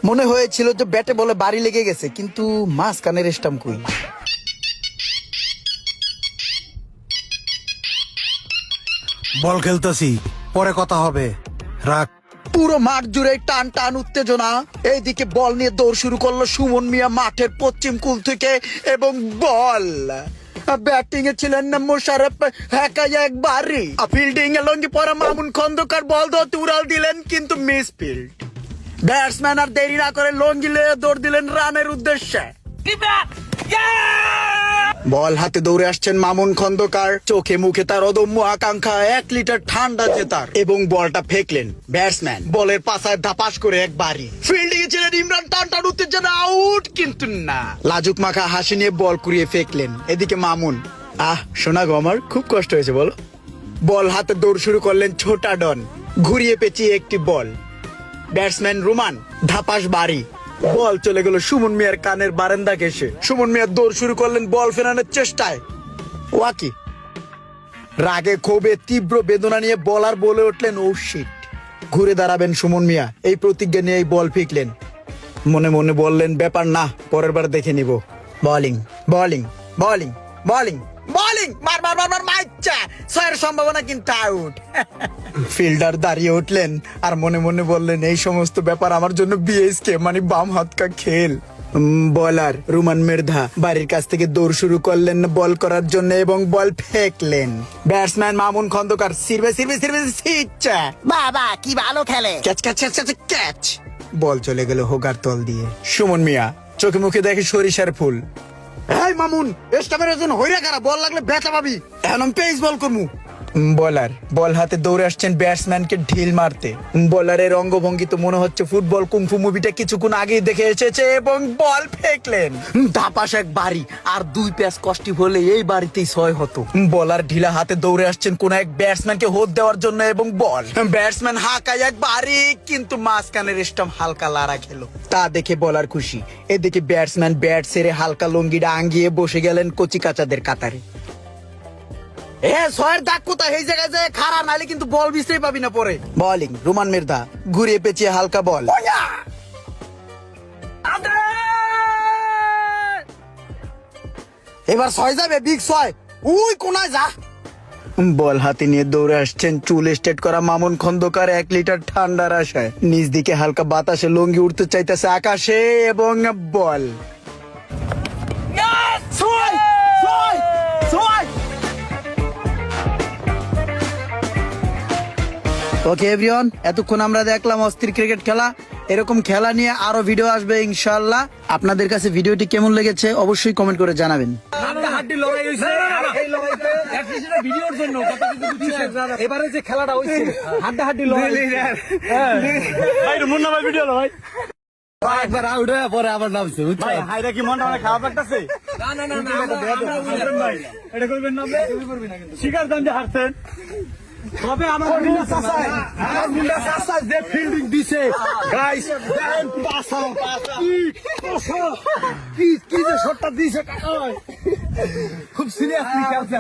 মনে হয়েছিল যে ব্যাটে বলে বাড়ি লেগে গেছে, কিন্তু মাঝখানের স্টাম্প কই। বল খেলতেছি, পরে কথা হবে, রাখ। পুরো মাঠ জুড়ে টান টান উত্তেজনা। এইদিকে বল নিয়ে দৌড় শুরু করলো সুমন মিয়া মাঠের পশ্চিম কুল থেকে, এবং বল ব্যাটিং এ ছিলেন না মোশাররফ, একাই একবারই। ফিল্ডিং এ লঙ্গি পরা মামুন খন্দকার বল ধরতে উড়াল দিলেন, কিন্তু মিস ফিল্ড। ব্যাটসম্যান আর দেরি না করে লঙ্গি লিয়ে দৌড় দিলেন রানের উদ্দেশ্যে। বল হাতে দৌড়ে আসছেন মামুন খন্দকার, চোখে মুখে তার অদম্য আকাঙ্ক্ষা 1 লিটার ঠান্ডা জেতার, এবং বলটা ফেকলেন। ব্যাটসম্যান বলের পাশায় ধাপাস করে একবারই। ফিল্ডিং এ ছিলেন ইমরান, টান টান উত্তেজনা, আউট, কিন্তু না। লাজুক মাখা হাসি নিয়ে বল কুড়িয়ে ফেকলেন। এদিকে মামুন, শোনা গো আমার খুব কষ্ট হয়েছে বলো। বল হাতে দৌড় শুরু করলেন ছোটা ডন, ঘুরিয়ে পেঁচিয়ে একটি বল। ব্যাটসম্যান রুমান ধাপাস বাড়ি। বল চলে গেল সুমন মিয়ার কানের বারান্দা ঘেঁষে। সুমন মিয়া দৌড় শুরু করলেন বল ফেরানোর চেষ্টায়। ওয়াকি রাগে ক্ষোভে তীব্র বেদনা নিয়ে বলার বলে উঠলেন, ও শিট। ঘুরে দাঁড়াবেন সুমন মিয়া, এই প্রতিজ্ঞা নিয়ে বল ফিকলেন। মনে মনে বললেন, ব্যাপার না, পরের বার দেখে নিব। Bowling bowling bowling bowling bowling, মার মার মার মার, মাইচ্ছা ছয়ের সম্ভাবনা, কিন্তু আউট। ফিল্ডার দাঁড়িয়ে উঠলেন আর মনে মনে বললেন, এই সমস্ত ব্যাপার আমার জন্য বিএসকে মানে বাম হাত কা খেল। বলার রুমান মির্ধা বাড়ির কাছ থেকে দৌড় শুরু করলেন বল করার জন্য, এবং বল ফেকলেন। ব্যাটসম্যান মামুন খন্দকার সিরবে সিরবে সিরবে সিচ্ছা, বাবা কি ভালো খেলে। Catch catch catch catch catch. Ball চলে গেল হোগার তল দিয়ে। সুমন মিয়া চোখে মুখে দেখে সরিষার ফুল। এই মামুন, স্টামের একজন হইরা খারাপ, বল লাগলে ব্যথা পাবি, এখন আমি পেস বল করমু। বলার বল হাতে দৌড়ে আসছেন ব্যাটসম্যানকে ঢিল মারতে। বলারের অঙ্গভঙ্গি তো মনে হচ্ছে ফুটবল কুংফু মুভিটা কিছুক্ষণ আগেই দেখে এসেছে, এবং বল ফেকলেন। ধাপাস এক বাড়ি, আর 2 প্যাচ কষ্টি হলে এই বাড়িতেই 6 হতো। বলার ঢিলা হাতে দৌড়ে আসছেন কোন এক ব্যাটসম্যানকে হোদ দেওয়ার জন্য, এবং বল ব্যাটসম্যান হাঁকায় এক বাড়ি, কিন্তু মাঝখানের স্টাম্প হালকা লাড়া খেলো। তা দেখে বলার খুশি। এদিকে ব্যাটসম্যান ব্যাট ছেড়ে হালকা লঙ্গিটা আঙ্গিয়ে বসে গেলেন কচি কাচাদের কাতারে। ছয়ের দাগ কোথায়, এই জায়গায় যায় খাড়া, নাইলে কিন্তু বল বিছতেই পাবি না পরে। বোলিং রুমান মির্ধা ঘুরিয়ে পেঁচিয়ে হালকা বল। এবার 6 যাবে, বিগ 6, উই কোনায় যা। বল হাতে নিয়ে দৌড়ে আসছেন চুল স্ট্রেট করা মামুন খন্দকার 1 লিটার ঠান্ডার আশায়। নিচ দিকে হালকা বাতাসে লঙ্গি উঠতে চাইতেছে আকাশে, এবং বল ওকে এভরিওয়ান, এতক্ষণ আমরা দেখলাম অস্থির ক্রিকেট খেলা। এরকম খেলা নিয়ে আরো ভিডিও আসবে ইনশাআল্লাহ। আপনাদের কাছে ভিডিওটি কেমন লেগেছে অবশ্যই কমেন্ট করে জানাবেন। এবারে যে খেলাটা হয়েছে হাড্ডাহাড্ডি লড়াই, একবার আউট হয়ে পরে আবার নামছে, হাইরা কি মনটা অনেক খারাপ লাগতেছে? এটা করবেন না, শিকার দান যে হারছেন। তবে আমার যে ফিল্ডিং দিছে গাইস, কি যে শটটা দিছে, খুব সিরিয়াসলি খেলছে।